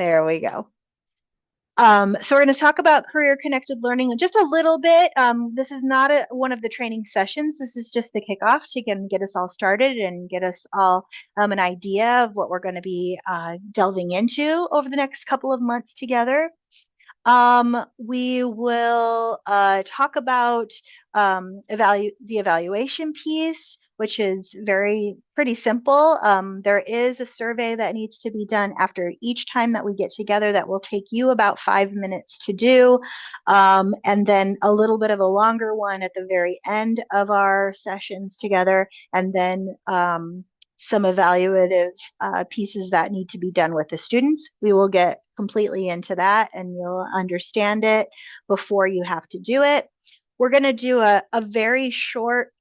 There we go. So we're going to talk about career connected learning just a little bit. This is not one of the training sessions. This is just the kickoff to get us all started and get us all an idea of what we're going to be delving into over the next couple of months together. We will talk about the evaluation piece, which is pretty simple. There is a survey that needs to be done after each time that we get together that will take you about 5 minutes to do, and then a little bit of a longer one at the very end of our sessions together, and then some evaluative pieces that need to be done with the students. We will get completely into that and you'll understand it before you have to do it. We're going to do a very short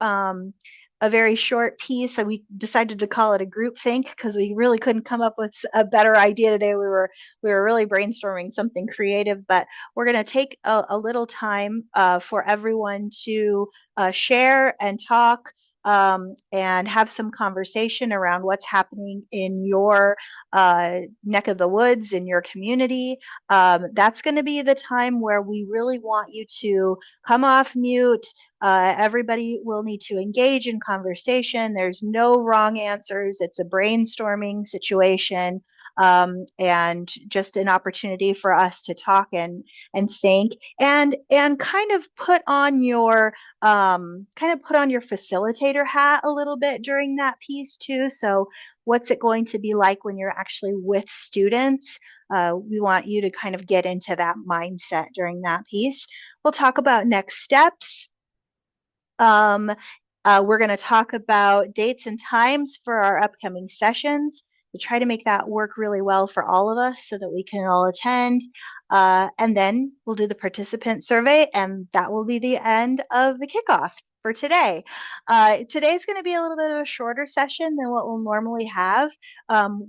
piece. So we decided to call it a group think because we really couldn't come up with a better idea today. We were really brainstorming something creative, but we're going to take a little time for everyone to share and talk and have some conversation around what's happening in your neck of the woods, in your community. That's going to be the time where we really want you to come off mute. Everybody will need to engage in conversation. There's no wrong answers. It's a brainstorming situation. And just an opportunity for us to talk and think and kind of put on your facilitator hat a little bit during that piece too. So what's it going to be like when you're actually with students? We want you to kind of get into that mindset during that piece. We'll talk about next steps. We're going to talk about dates and times for our upcoming sessions to try to make that work really well for all of us so that we can all attend. And then we'll do the participant survey, and that will be the end of the kickoff for today. Today's going to be a little bit of a shorter session than what we'll normally have.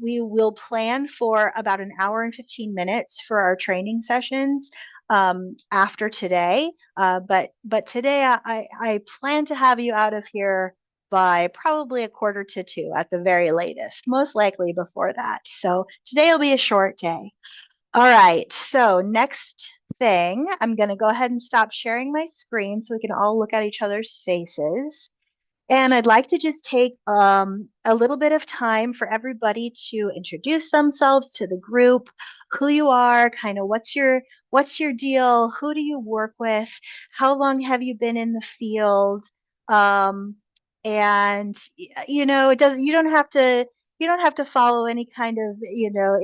We will plan for about an hour and 15 minutes for our training sessions after today. But today I plan to have you out of here by probably 1:45 at the very latest, most likely before that. So today will be a short day. All right, so next thing, I'm going to go ahead and stop sharing my screen so we can all look at each other's faces. And I'd like to just take a little bit of time for everybody to introduce themselves to the group, who you are, kind of what's your deal, who do you work with, how long have you been in the field, um, and it doesn't you don't have to follow any kind of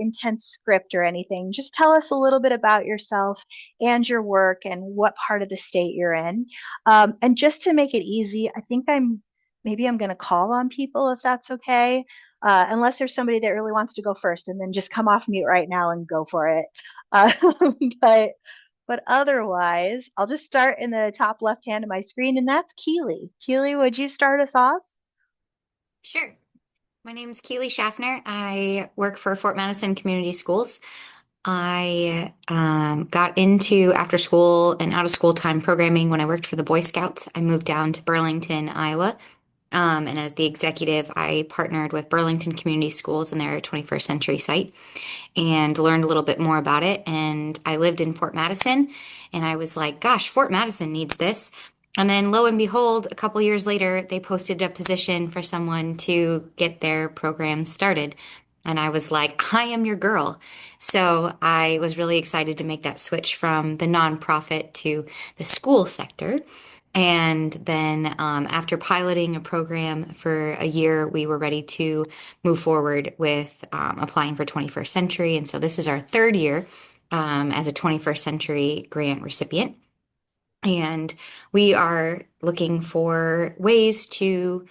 intense script or anything. Just tell us a little bit about yourself and your work and what part of the state you're in. And just to make it easy, I think maybe I'm going to call on people if that's okay. Unless there's somebody that really wants to go first and then just come off mute right now and go for it. Uh, but but otherwise, I'll just start in the top left hand of my screen, and that's Keely. Keely, would you start us off? Sure. My name is Keely Schaffner. I work for Fort Madison Community Schools. I got into after school and out of school time programming when I worked for the Boy Scouts. I moved down to Burlington, Iowa. And as the executive, I partnered with Burlington Community Schools and their 21st century site and learned a little bit more about it. And I lived in Fort Madison, and I was like, gosh, Fort Madison needs this. And then lo and behold, a couple years later, they posted a position for someone to get their program started. And I was like, I am your girl. So I was really excited to make that switch from the nonprofit to the school sector. And then after piloting a program for a year, we were ready to move forward with applying for 21st Century. And so this is our third year as a 21st Century grant recipient. And we are looking for ways to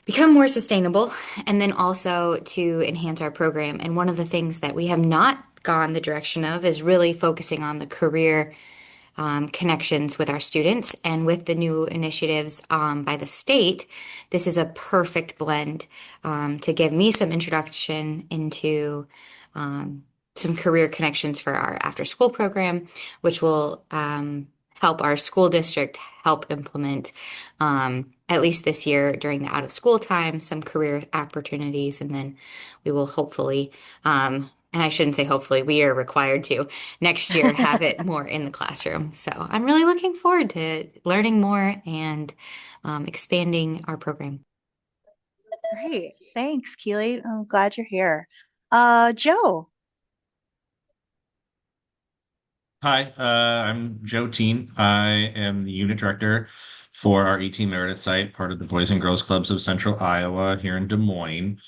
become more sustainable and then also to enhance our program. And one of the things that we have not gone the direction of is really focusing on the career connections with our students. And with the new initiatives by the state, this is a perfect blend to give me some introduction into some career connections for our after school program, which will help our school district help implement, at least this year during the out of school time, some career opportunities. And then we will hopefully and I shouldn't say hopefully, we are required to next year have it more in the classroom. So I'm really looking forward to learning more and expanding our program. Great. Thanks, Keely. I'm glad you're here. Joe. Hi, I'm Joe Teen. I am the unit director for our 18 Meredith site, part of the Boys and Girls Clubs of Central Iowa here in Des Moines.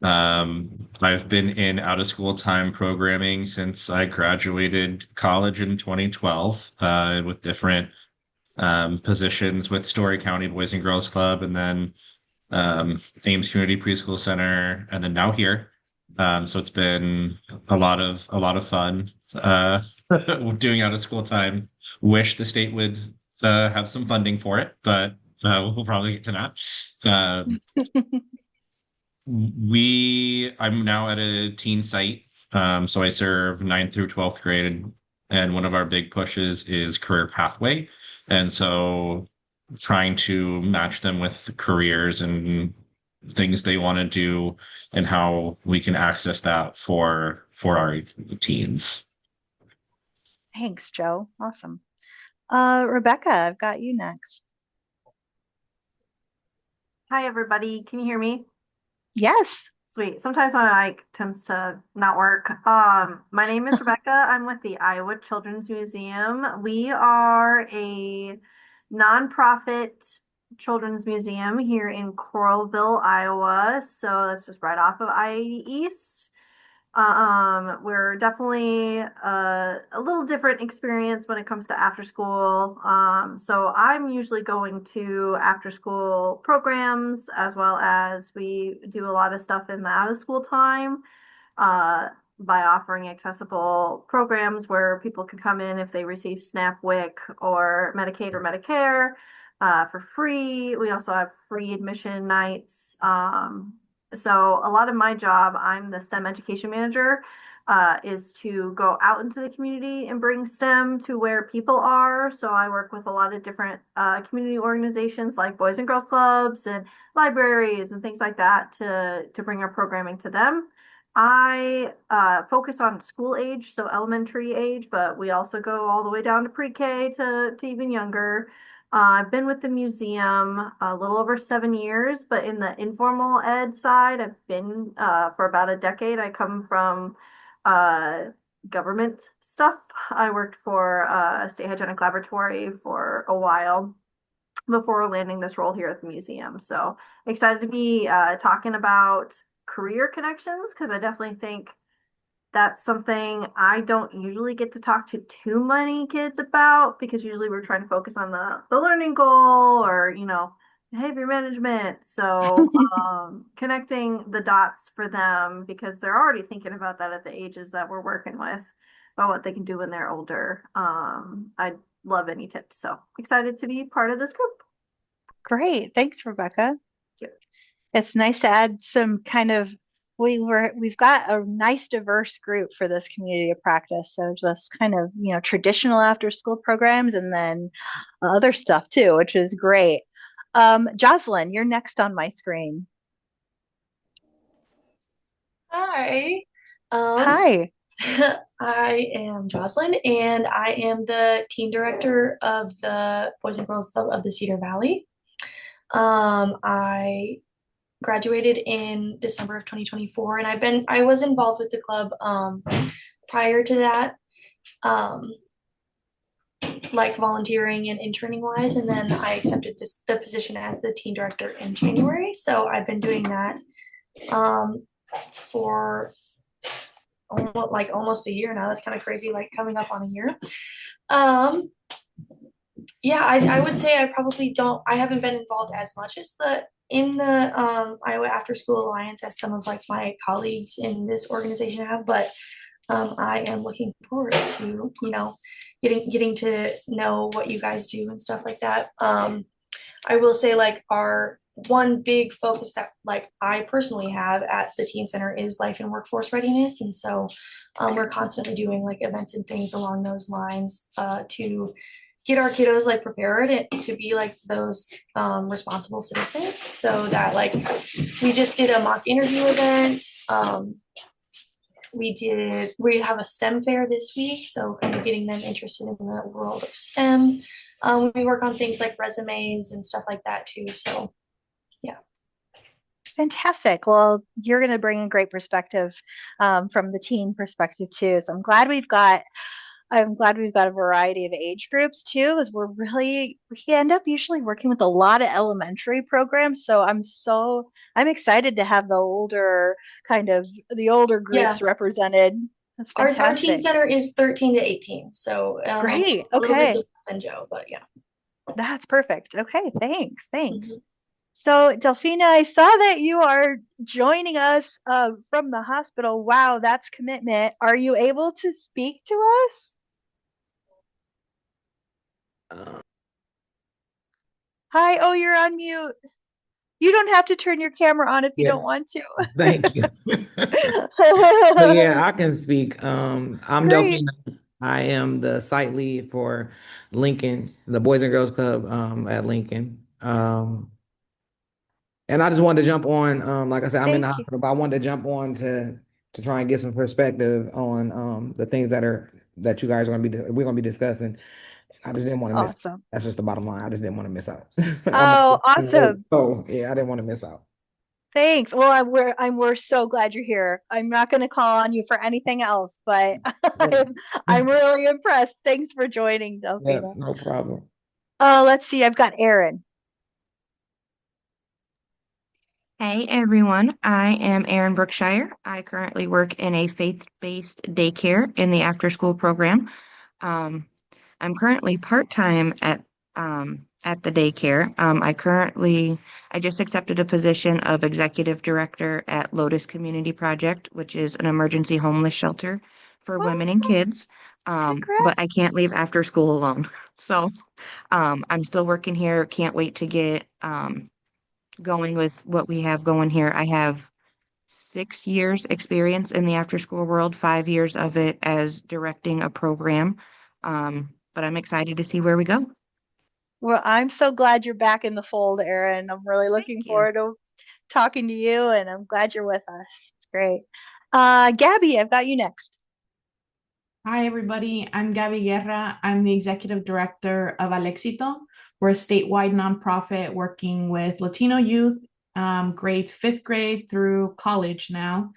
I've been in out of school time programming since I graduated college in 2012, with different positions with Story County Boys and Girls Club, and then Ames Community Preschool Center, and then now here. So it's been a lot of fun doing out of school time. Wish the state would have some funding for it, but we'll probably get to that. I'm now at a teen site, so I serve 9th through 12th grade, and one of our big pushes is career pathway, and so trying to match them with careers and things they want to do and how we can access that for our teens. Thanks, Joe. Awesome. Rebecca, I've got you next. Hi, everybody. Can you hear me? Yes. Sweet. Sometimes my mic tends to not work. My name is Rebecca. I'm with the Iowa Children's Museum. We are a nonprofit children's museum here in Coralville, Iowa. So that's just right off of I-80 East. We're definitely a little different experience when it comes to after school. So I'm usually going to after school programs as well as we do a lot of stuff in the out of school time. By offering accessible programs where people can come in if they receive SNAP WIC or Medicaid or Medicare for free. We also have free admission nights. So a lot of my job, I'm the STEM education manager, is to go out into the community and bring STEM to where people are. So I work with a lot of different community organizations like Boys and Girls Clubs and libraries and things like that to bring our programming to them. I focus on school age, so elementary age, but we also go all the way down to pre-K to even younger. I've been with the museum a little over 7 years, but in the informal ed side, I've been for about a decade. I come from uh, government stuff. I worked for State Hygienic Laboratory for a while before landing this role here at the museum. So excited to be talking about career connections because I definitely think that's something I don't usually get to talk to too many kids about because usually we're trying to focus on the learning goal or, behavior management. So connecting the dots for them because they're already thinking about that at the ages that we're working with about what they can do when they're older. I'd love any tips. So excited to be part of this group. Great. Thanks, Rebecca. Thank It's nice to add some kind of we've got a nice diverse group for this community of practice. So just kind of, traditional after school programs and then other stuff too, which is great. Jocelyn, you're next on my screen. Hi, um, Hi. I am Jocelyn, and I am the team director of the Boys and Girls Club of the Cedar Valley. I graduated in December of 2024, and I was involved with the club prior to that, um, like volunteering and interning wise, and then I accepted the position as the team director in January. So I've been doing that for almost a year now. That's kind of crazy, like coming up on a year. Um, yeah, I would say I haven't been involved as much as the Iowa After School Alliance as some of like my colleagues in this organization have, but I am looking forward to, getting to know what you guys do and stuff like that. I will say like our one big focus that like I personally have at the teen center is life and workforce readiness, and so we're constantly doing like events and things along those lines to get our kiddos like prepared to be like those responsible citizens. So that like we just did a mock interview event We have a STEM fair this week, so kind of getting them interested in the world of STEM. We work on things like resumes and stuff like that too. So yeah. Fantastic. Well, you're going to bring a great perspective from the teen perspective too. So I'm glad we've got a variety of age groups too, as we end up usually working with a lot of elementary programs. So I'm excited to have the older Yeah. groups represented. That's Our teen fantastic. center is 13 to 18. So Great. a little bit Okay. different than Joe, but yeah. That's perfect. Okay. Thanks. Thanks. Mhm. So, Delphina, I saw that you are joining us from the hospital. Wow, that's commitment. Are you able to speak to us? Uh, Hi. Oh, you're on mute. You don't have to turn your camera on if you yeah, don't want thank you. So to. yeah, I can speak. I'm Great. Delphine. I am the site lead for Lincoln, the Boys and Girls Club at Lincoln. And I just wanted to jump on, like I said, I'm in the Thank you. hospital, but I wanted to jump on to try and get some perspective on the things that you guys are we're gonna be discussing. I just didn't want to miss. Awesome. That's just the bottom line. I just didn't want to miss out. Oh, I'm old, awesome. so yeah, I didn't want to miss out. Thanks. Well, we're so glad you're here. I'm not going to call on you for anything else, but Thanks. I'm really impressed. Thanks for joining, Yeah, Delphina. no problem. Let's see. I've got Erin. Hey everyone, I am Erin Brookshire. I currently work in a faith-based daycare in the after-school program. Um, I'm currently part-time at the daycare. I just accepted a position of executive director at Lotus Community Project, which is an emergency homeless shelter for women and Oh, kids. But I congrats. can't leave after school alone. So I'm still working here. Can't wait to get going with what we have going here. I have 6 years experience in the after school world, 5 years of it as directing a program. But I'm excited to see where we go. Well, I'm so glad you're back in the fold, Erin. I'm really looking Thank you. forward to talking to you, and I'm glad you're with us. It's great. Gabby, I've got you next. Hi, everybody. I'm Gabby Guerra. I'm the executive director of Alexito. We're a statewide nonprofit working with Latino youth, grades fifth grade through college now.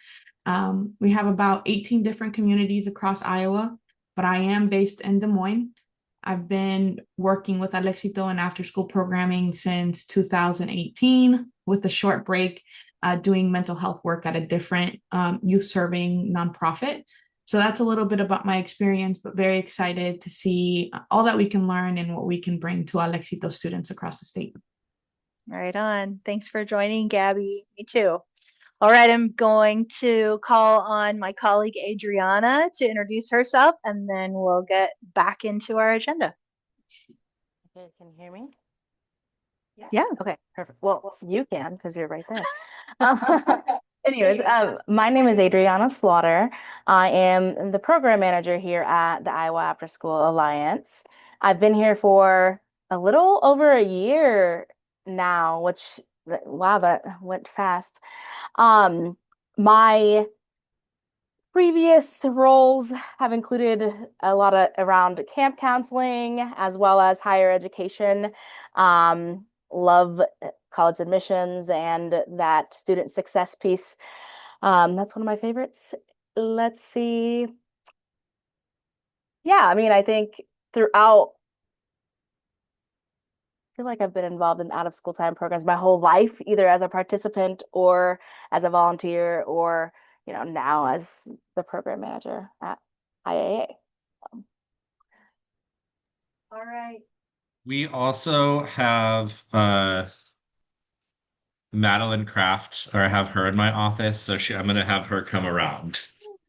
We have about 18 different communities across Iowa, but I am based in Des Moines. I've been working with Alexito and after school programming since 2018 with a short break doing mental health work at a different youth serving nonprofit. So that's a little bit about my experience, but very excited to see all that we can learn and what we can bring to Alexito students across the state. Right on. Thanks for joining, Gabby. Me too. All right, I'm going to call on my colleague Adriana to introduce herself, and then we'll get back into our agenda. Okay, can you hear me? Yeah. Okay, perfect. Well, you can because you're right there. Anyways, my name is Adriana Slaughter. I am the program manager here at the Iowa After School Alliance. I've been here for a little over a year now, which, wow, that went fast. My previous roles have included a lot of around camp counseling as well as higher education. Love college admissions and that student success piece. That's one of my favorites. Let's see. Yeah, I mean, I think throughout, I feel like I've been involved in out of school time programs my whole life, either as a participant or as a volunteer or, now as the program manager at IAA. All right. We also have Madeline Kraft, or I have her in my office, so I'm gonna have her come around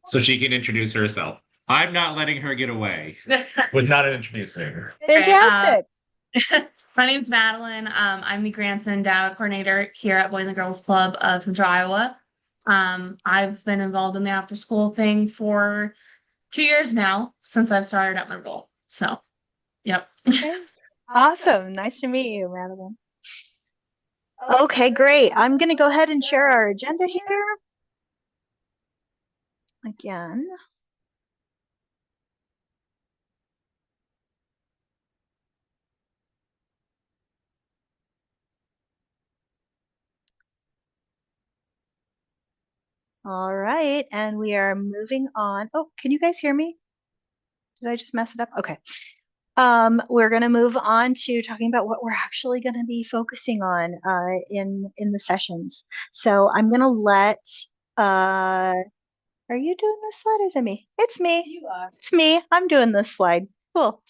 so she can introduce herself. I'm not letting her get away with not introducing her. Fantastic. My name's Madeline. I'm the grants and data coordinator here at Boys and Girls Club of Central Iowa. I've been involved in the after school thing for 2 years now since I've started at my role. So, yep. Okay. Awesome. Nice to meet you, Madeline. Okay, great. I'm going to go ahead and share our agenda here. again. All right, and we are moving on. Oh, can you guys hear me? Did I just mess it up? Okay. We're going to move on to talking about what we're actually going to be focusing on in the sessions. So I'm going to let are you doing this slide? Or is it me? It's me. You are. It's me. I'm doing this slide. Cool.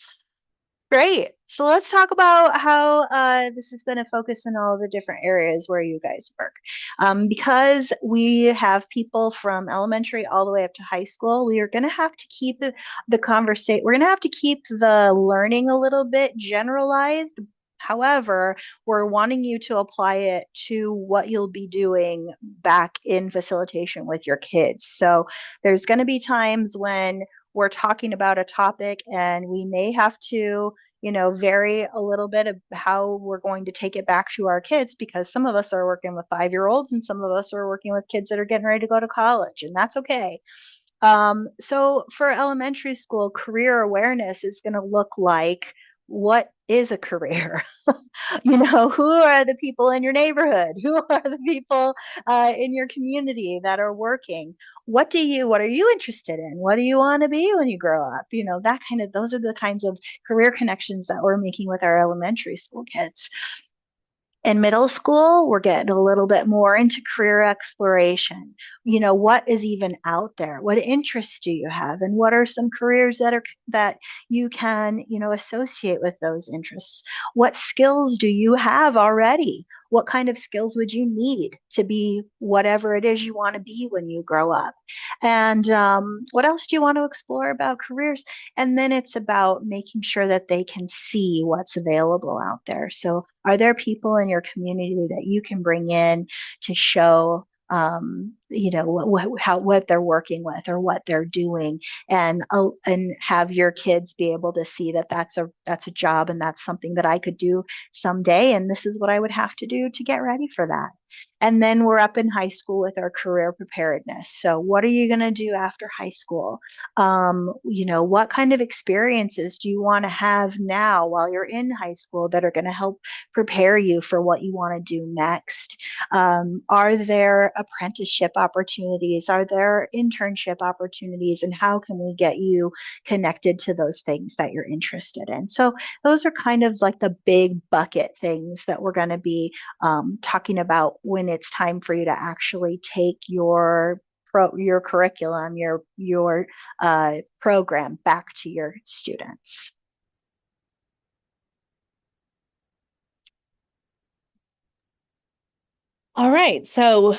Great. So let's talk about how this is going to focus in all the different areas where you guys work. Because we have people from elementary all the way up to high school, we are going to have to keep the conversation, we're going to have to keep the learning a little bit generalized. However, we're wanting you to apply it to what you'll be doing back in facilitation with your kids. So there's going to be times when we're talking about a topic and we may have to vary a little bit of how we're going to take it back to our kids because some of us are working with 5-year-olds and some of us are working with kids that are getting ready to go to college, and that's okay. So for elementary school, career awareness is going to look like what is a career? Who are the people in your neighborhood? Who are the people in your community that are working? What are you interested in? What do you want to be when you grow up? Those are the kinds of career connections that we're making with our elementary school kids. In middle school, we're getting a little bit more into career exploration. What is even out there? What interests do you have? And what are some careers that you can, associate with those interests? What skills do you have already? What kind of skills would you need to be whatever it is you want to be when you grow up? And what else do you want to explore about careers? And then it's about making sure that they can see what's available out there. So are there people in your community that you can bring in to show what they're working with or what they're doing, and have your kids be able to see that that's a job and that's something that I could do someday, and this is what I would have to do to get ready for that. And then we're up in high school with our career preparedness. So what are you going to do after high school? What kind of experiences do you want to have now while you're in high school that are going to help prepare you for what you want to do next? Are there apprenticeship opportunities? Are there internship opportunities? And how can we get you connected to those things that you're interested in? So those are kind of like the big bucket things that we're going to be talking about when it's time for you to actually take your curriculum, your program back to your students. All right, so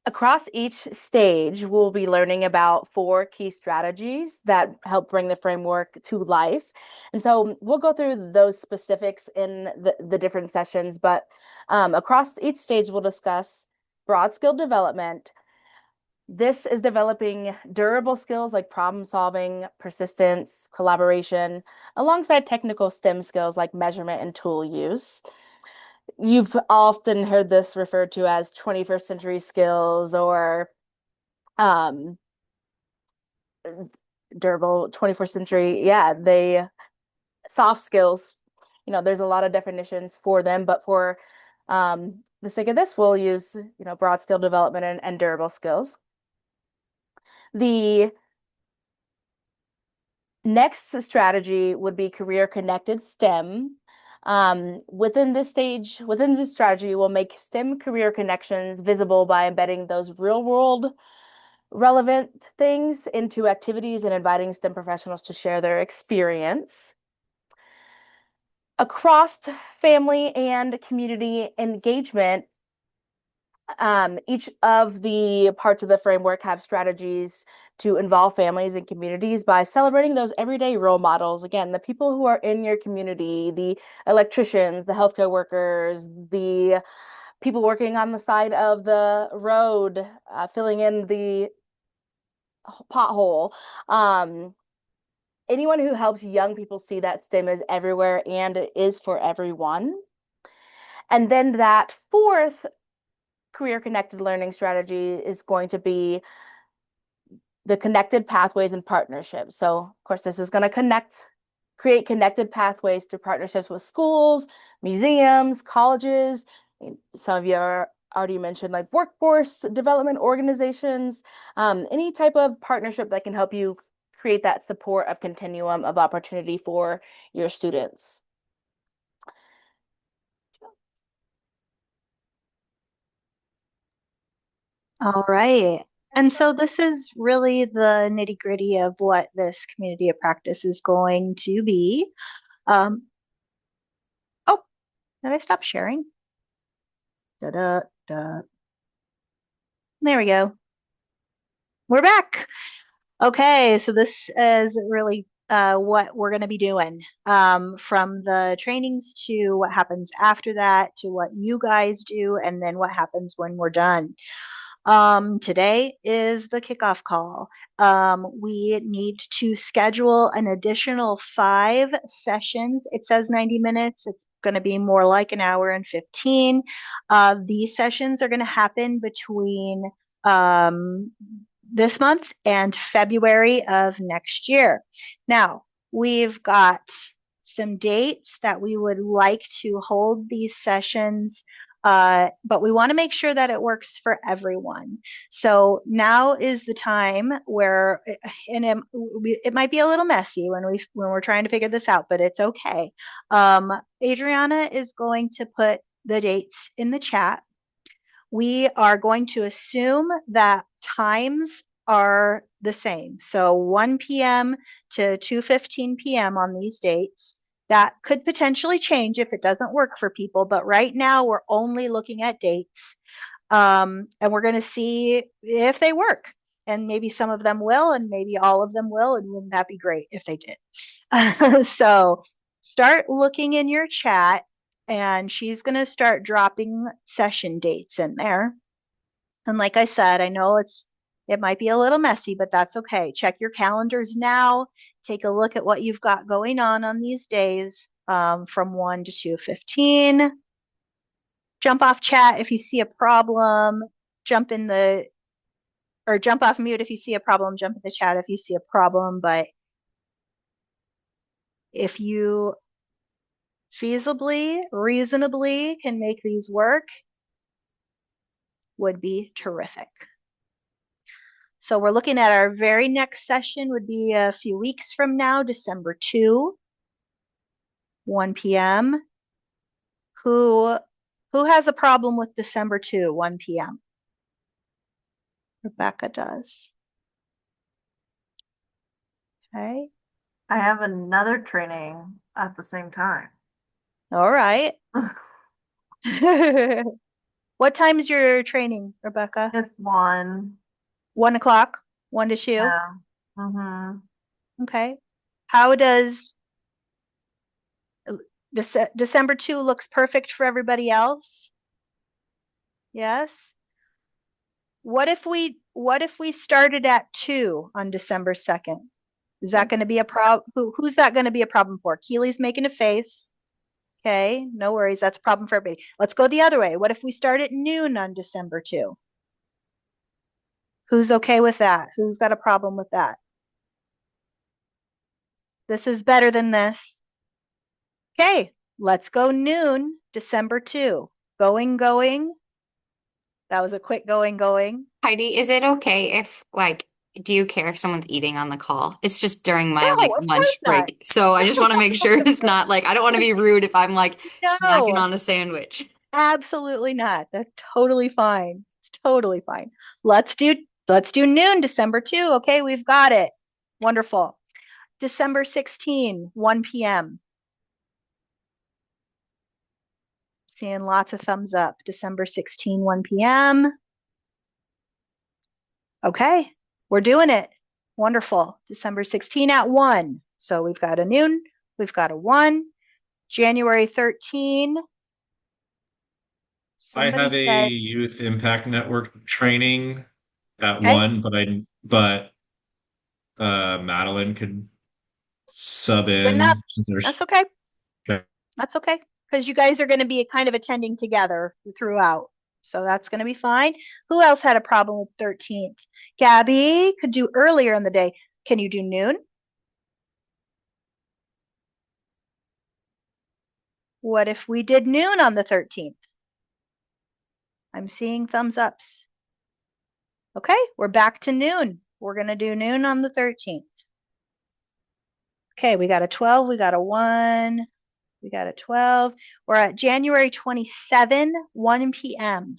across each stage, we'll be learning about 4 key strategies that help bring the framework to life. And so we'll go through those specifics in the different sessions, but across each stage, we'll discuss broad skill development. This is developing durable skills like problem solving, persistence, collaboration, alongside technical STEM skills like measurement and tool use. You've often heard this referred to as 21st century skills or um, durable 21st century. Yeah, soft skills. There's a lot of definitions for them, but for the sake of this, we'll use, broad skill development and durable skills. The next strategy would be career connected STEM. Within this strategy, we'll make STEM career connections visible by embedding those real world relevant things into activities and inviting STEM professionals to share their experience. Across family and community engagement, each of the parts of the framework have strategies to involve families and communities by celebrating those everyday role models. Again, the people who are in your community, the electricians, the healthcare workers, the people working on the side of the road, filling in the pothole. Anyone who helps young people see that STEM is everywhere and it is for everyone. And then that 4th career connected learning strategy is going to be the connected pathways and partnerships. So of course, this is going to create connected pathways through partnerships with schools, museums, colleges. Some of you are already mentioned like workforce development organizations, any type of partnership that can help you create that support of continuum of opportunity for your students. All right. And so this is really the nitty gritty of what this community of practice is going to be. Oh, did I stop sharing? Da, da, da. There we go. We're back. Okay, so this is really what we're going to be doing, from the trainings to what happens after that to what you guys do, and then what happens when we're done. Today is the kickoff call. We need to schedule an additional 5 sessions. It says 90 minutes. It's going to be more like an hour and 15. These sessions are going to happen between this month and February of next year. Now, we've got some dates that we would like to hold these sessions, but we want to make sure that it works for everyone. So now is the time where, and it might be a little messy when we're trying to figure this out, but it's okay. Adriana is going to put the dates in the chat. We are going to assume that times are the same. So 1 p.m. to 2:15 p.m. on these dates. That could potentially change if it doesn't work for people, but right now we're only looking at dates. And we're going to see if they work. And maybe some of them will, and maybe all of them will, and wouldn't that be great if they did? So start looking in your chat, and she's going to start dropping session dates in there. And like I said, I know it might be a little messy, but that's okay. Check your calendars now. Take a look at what you've got going on these days, from 1 to 2:15. Jump off chat if you see a problem. Jump off mute if you see a problem. Jump in the chat if you see a problem. But if you feasibly, reasonably can make these work, would be terrific. So we're looking at our very next session would be a few weeks from now, December 2, 1 p.m. Who has a problem with December 2, 1 p.m.? Rebecca does. Okay. I have another training at the same time. All right. What time is your training, Rebecca? It's 1. 1 o'clock? 1 to 2? Yeah. Mm-hmm. Okay. How does December 2 looks perfect for everybody else? Yes. What if we started at 2 on December 2nd? Is that going to be a problem? Who's that going to be a problem for? Keely's making a face. Okay, no worries. That's a problem for everybody. Let's go the other way. What if we start at noon on December 2? Who's okay with that? Who's got a problem with that? This is better than this. Okay, let's go noon, December 2. Going. That was a quick going. Heidi, is it okay if do you care if someone's eating on the call? It's just during my No, of lunch course not. break. So I just want to make sure it's not I don't want to be rude if I'm snacking No, on a sandwich. absolutely not. That's totally fine. It's totally fine. Let's do noon, December 2. Okay, we've got it. Wonderful. December 16, 1 p.m. Seeing lots of thumbs up. December 16, 1 p.m. Okay, we're doing it. Wonderful. December 16 at 1. So we've got a noon, we've got a 1. January 13. I Somebody have a said, youth impact network training at okay. 1, but Madeline could sub Good enough. in since there's That's okay. Okay. That's okay. Because you guys are going to be kind of attending together throughout. So that's going to be fine. Who else had a problem with 13th? Gabby could do earlier in the day. Can you do noon? What if we did noon on the 13th? I'm seeing thumbs ups. Okay, we're back to noon. We're going to do noon on the 13th. Okay, we got a 12, we got a 1, we got a 12. We're at January 27, 1 p.m.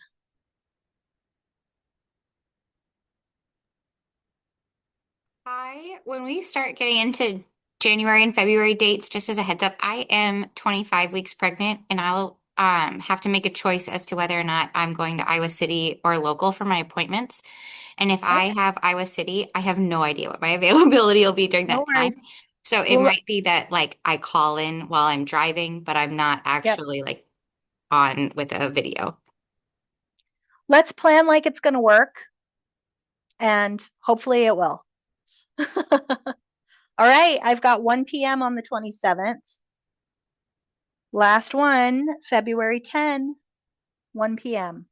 When we start getting into January and February dates, just as a heads up, I am 25 weeks pregnant and I'll have to make a choice as to whether or not I'm going to Iowa City or local for my appointments. And if I have Iowa City, I have no idea what my availability will be during No that time. worries. So it might be that like I call in while I'm driving, but I'm not actually like on with a video. Let's plan like it's going to work, and hopefully it will. All right, I've got 1 p.m. on the 27th. Last one, February 10, 1 p.m.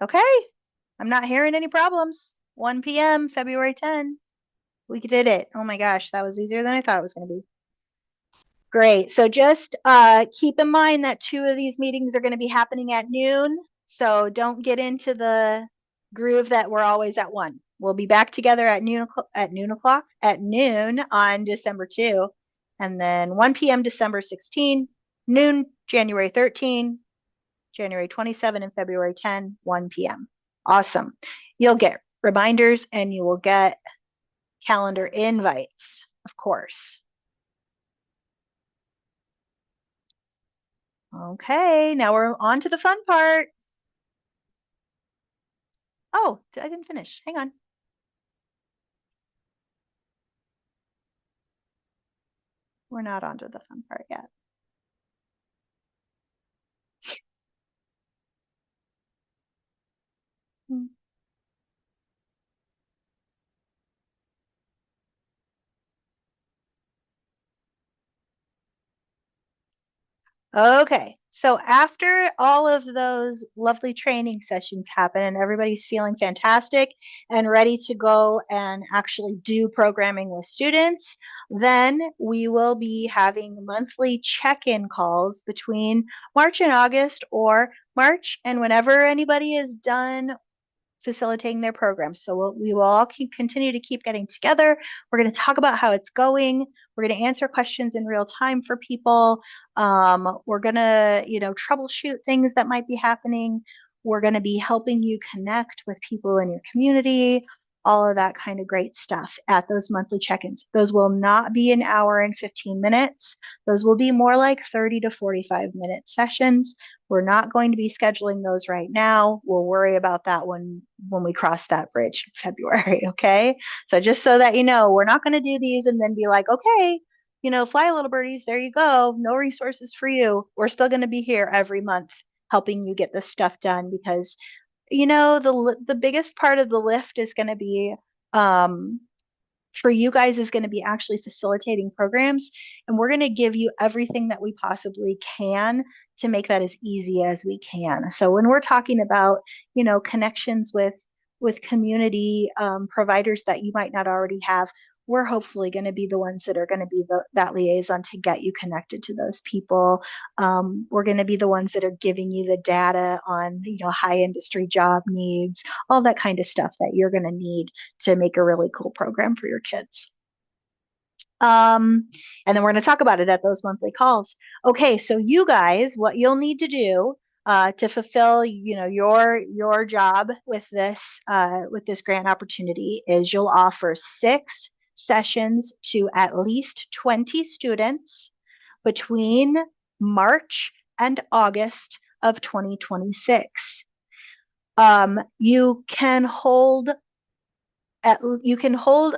Okay, I'm not hearing any problems. 1 p.m., February 10. We did it. Oh my gosh, that was easier than I thought it was going to be. Great. So just keep in mind that 2 of these meetings are going to be happening at noon. So don't get into the groove that we're always at 1. We'll be back together at noon on December 2, and then 1 p.m. December 16, noon January 13, January 27, and February 10, 1 p.m. Awesome. You'll get reminders and you will get calendar invites, of course. Okay, now we're on to the fun part. Oh, I didn't finish. Hang on. We're not on to the fun part yet. Hmm. Okay, so after all of those lovely training sessions happen and everybody's feeling fantastic and ready to go and actually do programming with students, then we will be having monthly check-in calls between March and August, or March and whenever anybody is done facilitating their programs. So we will all continue to keep getting together. We're going to talk about how it's going. We're going to answer questions in real time for people. We're going to, troubleshoot things that might be happening. We're going to be helping you connect with people in your community, all of that kind of great stuff at those monthly check-ins. Those will not be an hour and 15 minutes. Those will be more like 30 to 45-minute sessions. We're not going to be scheduling those right now. We'll worry about that when we cross that bridge in February, okay? So just so that you know, we're not going to do these and then be like, okay, fly little birdies, there you go. No resources for you. We're still going to be here every month helping you get this stuff done, because the biggest part of the lift is going to be for you guys is going to be actually facilitating programs, and we're going to give you everything that we possibly can to make that as easy as we can. So when we're talking about connections with community providers that you might not already have, we're hopefully going to be the ones that are going to be that liaison to get you connected to those people. We're going to be the ones that are giving you the data on high industry job needs, all that kind of stuff that you're going to need to make a really cool program for your kids. And then we're going to talk about it at those monthly calls. Okay, so you guys, what you'll need to do to fulfill, your job with this grant opportunity is you'll offer 6 sessions to at least 20 students between March and August of 2026. You can hold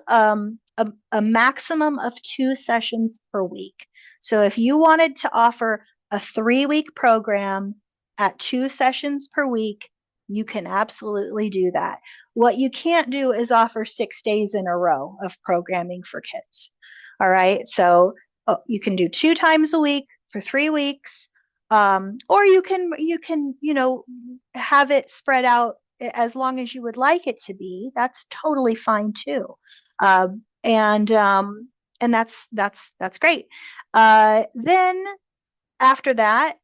a maximum of 2 sessions per week. So if you wanted to offer a 3-week program at 2 sessions per week, you can absolutely do that. What you can't do is offer 6 days in a row of programming for kids. All right, so you can do 2 times a week for 3 weeks. Or you can, have it spread out as long as you would like it to be. That's totally fine too. And that's great. Then after that,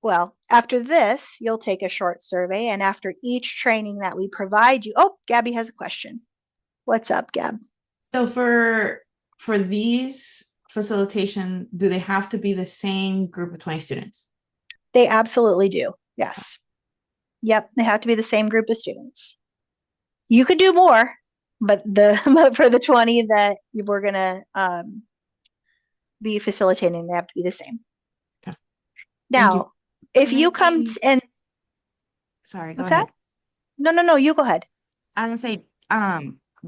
well, after this, you'll take a short survey, and after each training that we provide you, oh, Gabby has a question. What's up, Gab? So for these facilitation, do they have to be the same group of 20 students? They absolutely do. Yes. Yep, they have to be the same group of students. You could do more, but but for the 20 that we're gonna be facilitating, they have to be the same. Okay. Thank you. Now, if Can you it come be- and Sorry, go what's ahead. that? No, you go ahead. I was gonna say,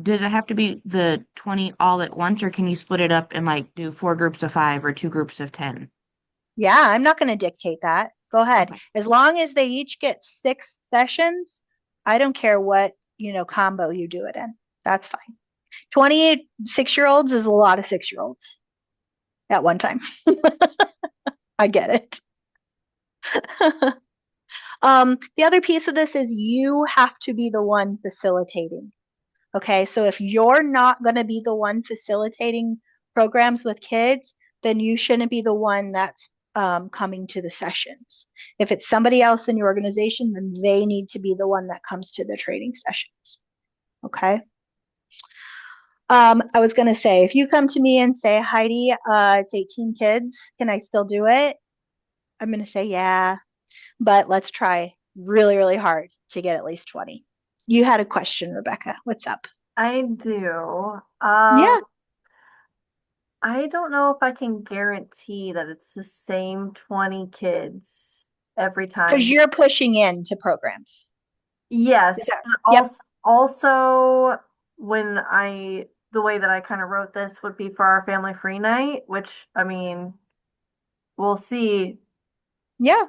does it have to be the 20 all at once, or can you split it up and like do 4 groups of 5 or 2 groups of 10? Yeah, I'm not going to dictate that. Go ahead. Okay. As long as they each get 6 sessions, I don't care what, combo you do it in. That's fine. 28 6-year-olds is a lot of 6-year-olds at one time. I get it. The other piece of this is you have to be the one facilitating. Okay, so if you're not going to be the one facilitating programs with kids, then you shouldn't be the one that's coming to the sessions. If it's somebody else in your organization, then they need to be the one that comes to the training sessions. Okay. I was going to say, if you come to me and say, Heidi, it's 18 kids, can I still do it? I'm going to say, yeah, but let's try really, really hard to get at least 20. You had a question, Rebecca. What's up? I do. Yeah. I don't know if I can guarantee that it's the same 20 kids every time. Because you're pushing into programs. Yes, That- but yep. also when the way that I kind of wrote this would be for our family free night, which I mean, we'll see Yeah.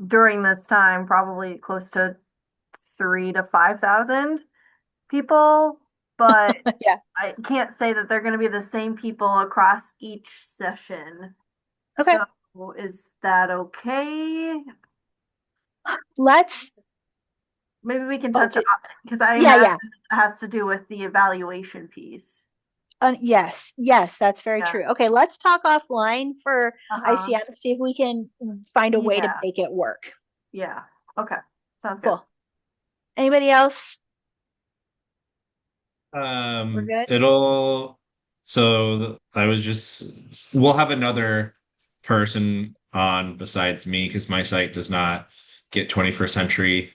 during this time, probably close to 3 to 5,000 people, but Yeah. I can't say that they're going to be the same people across each session. Okay. So is that okay? Let's. Maybe we can touch Okay. on because I Yeah. imagine Yeah. it has to do with the evaluation piece. Yes. Yes. That's very Yeah. true. Okay. Let's talk offline for Uh-huh. ICM. See if we can find a way to Yeah. make it work. Yeah. Okay. Sounds good. Cool. Anybody else? We're good. We'll have another person on besides me because my site does not get 21st century.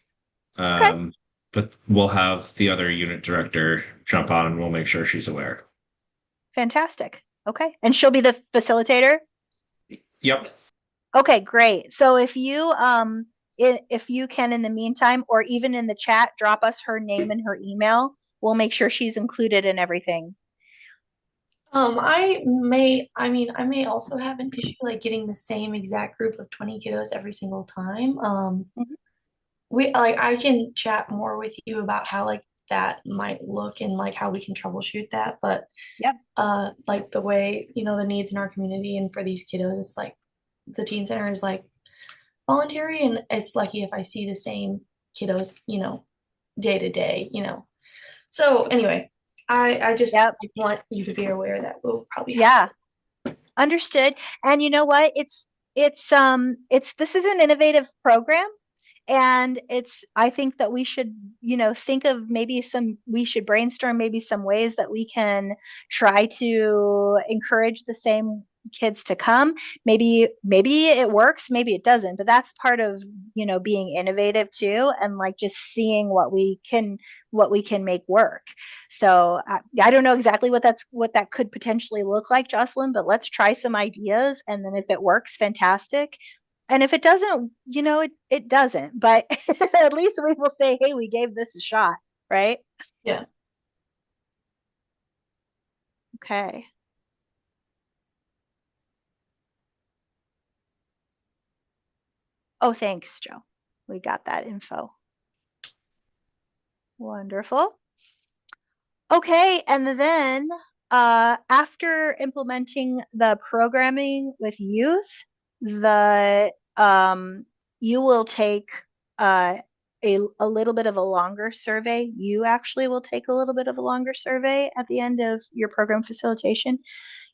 Okay. But we'll have the other unit director jump on and we'll make sure she's aware. Fantastic. Okay. And she'll be the facilitator? Yep. Okay, great. So if you can in the meantime, or even in the chat, drop us her name and her email, we'll make sure she's included in everything. I may also have an issue like getting the same exact group of 20 kiddos every single time. Mhm. I can chat more with you about how like that might look and like how we can troubleshoot that. But Yep. like the way, the needs in our community and for these kiddos, it's like the teen center is like voluntary and it's lucky if I see the same kiddos, day to day, So anyway, I just Yep. want you to be aware that we'll probably Yeah. Understood. And you know what? This is an innovative program. And I think that we should, think of we should brainstorm maybe some ways that we can try to encourage the same kids to come. Maybe it works, maybe it doesn't, but that's part of, being innovative too, and like just seeing what we can make work. So I don't know exactly what that could potentially look like, Jocelyn, but let's try some ideas. And then if it works, fantastic. And if it doesn't, it doesn't. But at least we will say, hey, we gave this a shot, right? Yeah. Okay. Oh, thanks, Joe. We got that info. Wonderful. Okay, and then After implementing the programming with youth, the you will take uh, a little bit of a longer survey. You actually will take a little bit of a longer survey at the end of your program facilitation.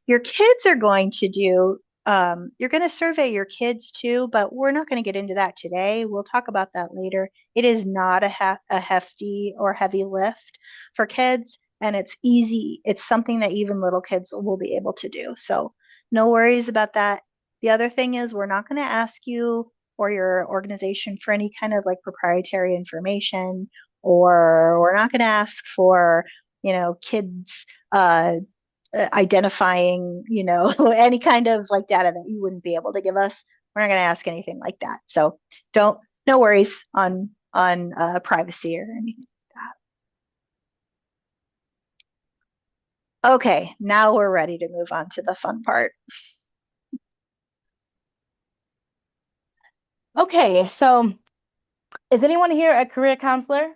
Your kids are going to do, you're going to survey your kids too, but we're not going to get into that today. We'll talk about that later. It is not a hefty or heavy lift for kids, and it's easy. It's something that even little kids will be able to do. So no worries about that. The other thing is we're not going to ask you or your organization for any kind of like proprietary information, or we're not going to ask for, kids identifying, any kind of like data that you wouldn't be able to give us. We're not going to ask anything like that. So don't, no worries on privacy or anything like that. Okay, now we're ready to move on to the fun part. Okay, so is anyone here a career counselor?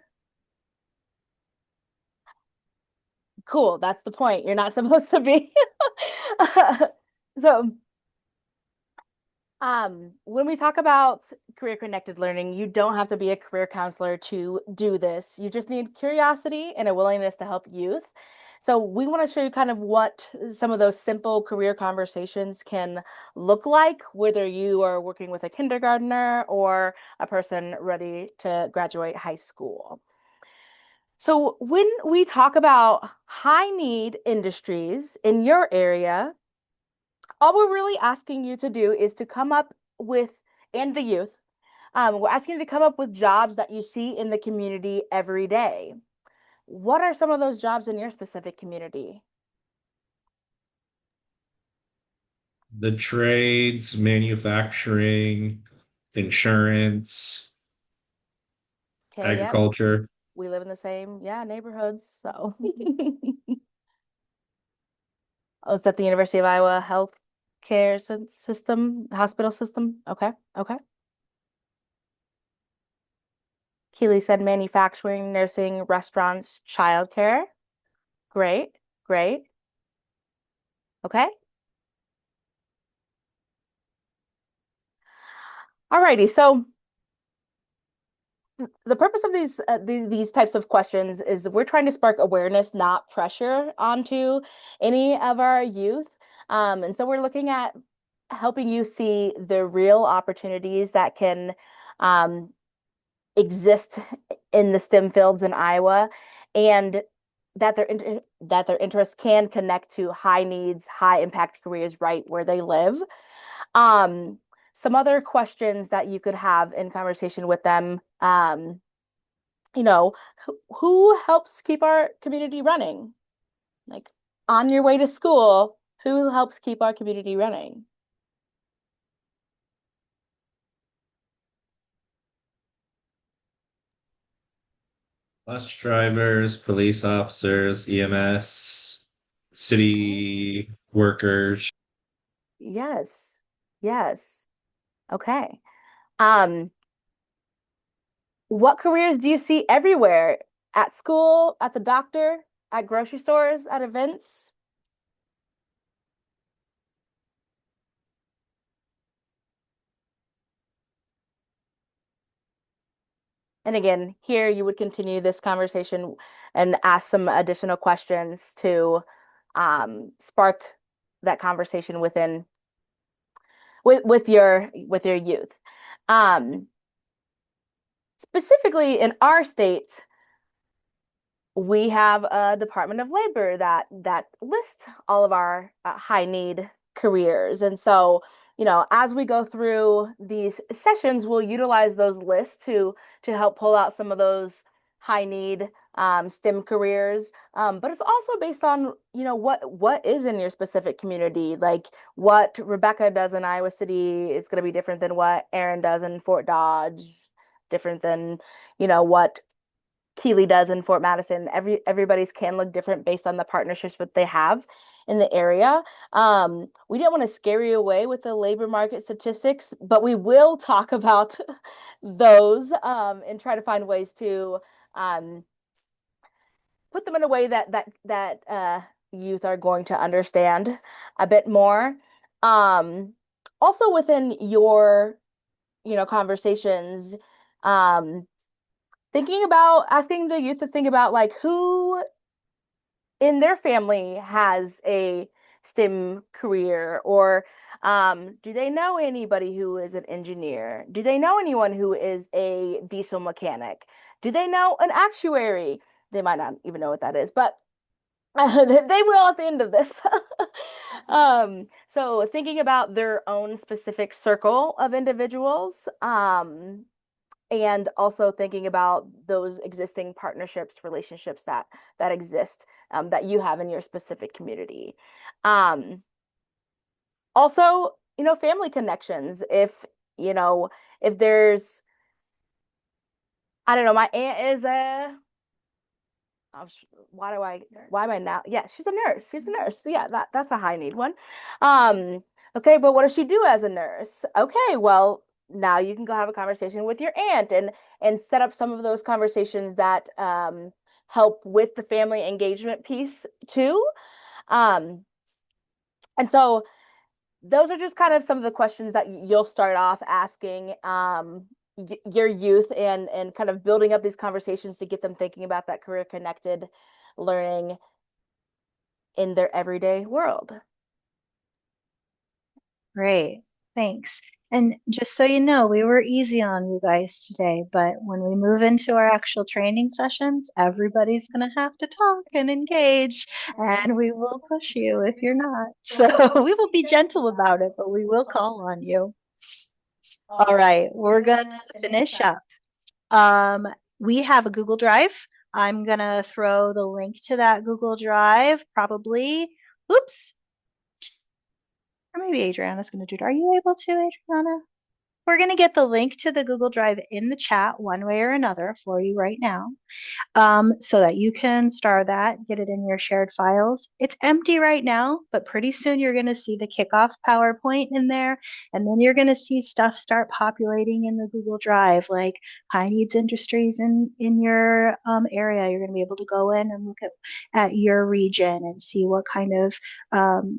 Cool, that's the point. You're not supposed to be. So, when we talk about career connected learning, you don't have to be a career counselor to do this. You just need curiosity and a willingness to help youth. So we want to show you kind of what some of those simple career conversations can look like, whether you are working with a kindergartner or a person ready to graduate high school. So when we talk about high need industries in your area, all we're really asking you to do is to come up with, and the youth, we're asking you to come up with jobs that you see in the community every day. What are some of those jobs in your specific community? The trades, manufacturing, insurance, Okay, yeah, agriculture. we live in the same, neighborhoods, so. Oh, is that the University of Iowa Health Care System, hospital system? Okay, okay. Keely said manufacturing, nursing, restaurants, childcare. Great, great. Okay. Alrighty, so the purpose of these types of questions is we're trying to spark awareness, not pressure onto any of our youth. And so we're looking at helping you see the real opportunities that can exist in the STEM fields in Iowa, and that their interests can connect to high needs, high impact careers right where they live. Um, some other questions that you could have in conversation with them, who helps keep our community running? Like on your way to school, who helps keep our community running? Bus drivers, police officers, EMS, city workers. Yes. Yes. Okay. Um, what careers do you see everywhere? At school, at the doctor, at grocery stores, at events? And again, here you would continue this conversation and ask some additional questions to spark that conversation with your youth. Um, Specifically in our state, we have a Department of Labor that lists all of our high need careers. And so, as we go through these sessions, we'll utilize those lists to help pull out some of those high need STEM careers. But it's also based on, what is in your specific community. Like what Rebecca does in Iowa City is going to be different than what Aaron does in Fort Dodge, different than, what Keeley does in Fort Madison. Everybody's can look different based on the partnerships that they have in the area. We didn't want to scare you away with the labor market statistics, but we will talk about those and try to find ways to put them in a way that youth are going to understand a bit more. Um, Also within your, conversations, um, thinking about asking the youth to think about like who in their family has a STEM career, or do they know anybody who is an engineer? Do they know anyone who is a diesel mechanic? Do they know an actuary? They might not even know what that is, but they will at the end of this. So thinking about their own specific circle of individuals, and also thinking about those existing partnerships, relationships that exist, that you have in your specific community. Um, Also, family connections. You know, if there's, I don't know, my aunt is a oh, why am I now? Yeah, she's a nurse. She's a nurse. Yeah, that's a high need one. Um, okay, but what does she do as a nurse? Okay, well, now you can go have a conversation with your aunt and set up some of those conversations that help with the family engagement piece too. Um, and so those are just kind of some of the questions that you'll start off asking your youth, and kind of building up these conversations to get them thinking about that career connected learning in their everyday world. Great. Thanks. And just so you know, we were easy on you guys today, but when we move into our actual training sessions, everybody's going to have to talk and engage, and we will push you if you're not. So we will be gentle about it, but we will call on you. All right, we're going to finish up. We have a Google Drive. I'm going to throw the link to that Google Drive probably. Oops. Or maybe Adriana's going to do it. Are you able to, Adriana? We're going to get the link to the Google Drive in the chat one way or another for you right now, so that you can star that, get it in your shared files. It's empty right now, but pretty soon you're going to see the kickoff PowerPoint in there, and then you're going to see stuff start populating in the Google Drive, like high needs industries in your area. You're going to be able to go in and look at your region and see what kind of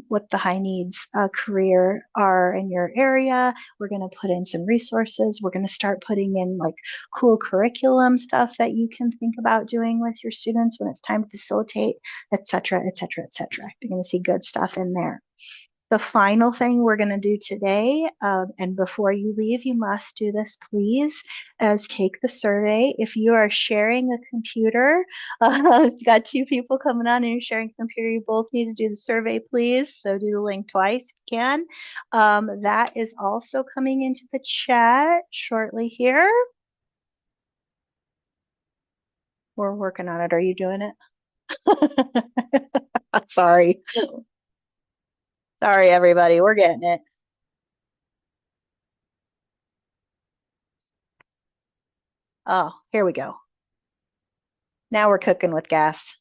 what the high needs career are in your area. We're going to put in some resources. We're going to start putting in like cool curriculum stuff that you can think about doing with your students when it's time to facilitate, et cetera, et cetera, et cetera. You're going to see good stuff in there. The final thing we're going to do today, and before you leave, you must do this, please, is take the survey. If you are sharing a computer, if you've got two people coming on and you're sharing a computer, you both need to do the survey, please. So do the link twice if you can. That is also coming into the chat shortly here. We're working on it. Are you doing it? Sorry. Sorry, everybody. We're getting it. Oh, here we go. Now we're cooking with gas.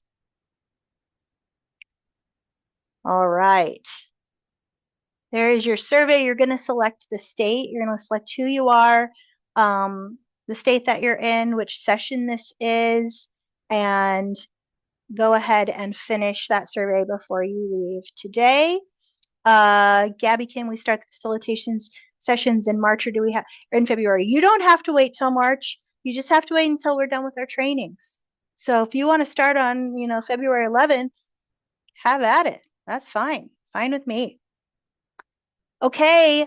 All right. There is your survey. You're going to select the state. You're going to select who you are, the state that you're in, which session this is, and go ahead and finish that survey before you leave today. Gabby, can we start the facilitation sessions in March, or do we have in February? You don't have to wait till March. You just have to wait until we're done with our trainings. So if you want to start on, February 11th, have at it. That's fine. It's fine with me. Okay,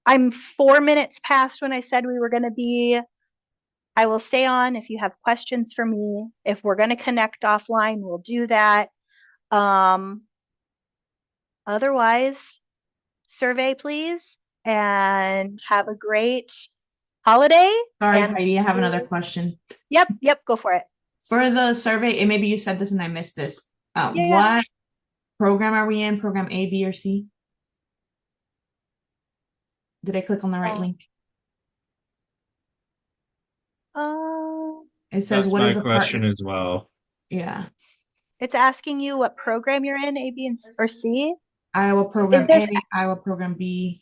I'm 4 minutes past when I said we were going to be. I will stay on if you have questions for me. If we're going to connect offline, we'll do that. Otherwise, survey, please, and have a great holiday. Sorry, And Heidi, I have another question. Yep, go for it. For the survey, and maybe you said this and I missed this. Yeah. What program are we in? Program A, B, or C? Did I click on the right link? It says, That's what my is the question partner? as well. Yeah. It's asking you what program you're in, A, B, or C. Iowa program this- A, Iowa program B.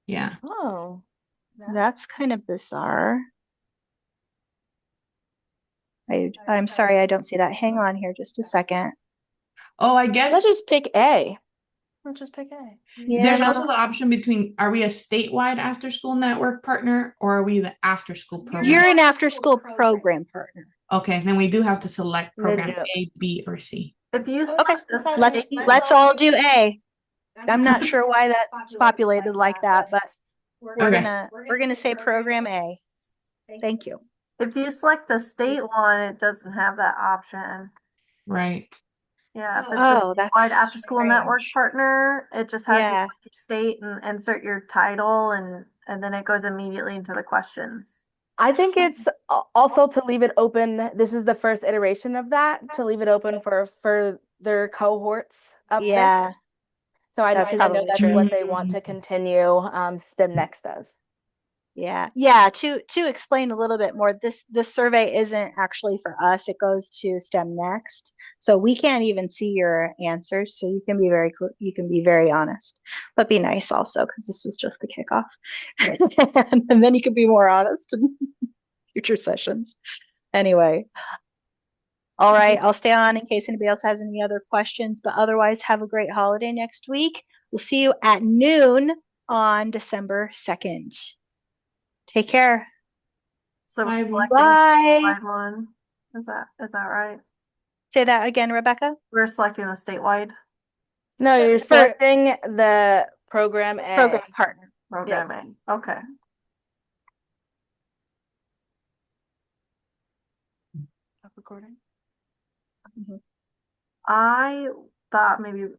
Yeah. Oh, That's kind of bizarre. I'm sorry, I don't see that. Hang on here just a second. Oh, I guess Let's just pick A. Let's just pick A. there's Yeah. also the option between, are we a statewide after school network partner or are we the after school program? You're an after school program partner. Okay, then we do have to select Then program do- A, B, or C. If you Okay, select the let's state, let's all do A. I'm not sure why that's populated like that, but we're Okay. gonna say program A. Thank you. if you select the state one, it doesn't have that option. Right. Yeah, if it's Oh, a that's wide after school network strange. partner, it just has you Yeah. select your state and insert your title and then it goes immediately into the questions. I think it's also to leave it open. This is the first iteration of that, to leave it open for further cohorts of Yeah, this. So I that's because I know probably that's true. what they want to continue. STEM Next does. Yeah. To explain a little bit more, this survey isn't actually for us. It goes to STEM Next, so we can't even see your answers. So you can be you can be very honest, but be nice also because this was just the kickoff, and then you can be more honest in future sessions. Anyway, all right, I'll stay on in case anybody else has any other questions. But otherwise, have a great holiday next week. We'll see you at noon on December 2nd. Take care. So Bye, we're everyone. selecting the Bye. statewide one. Is that right? Say that again, Rebecca. We're selecting the statewide No, you're For selecting the program A. program partner. program A. Okay. Recording. I thought maybe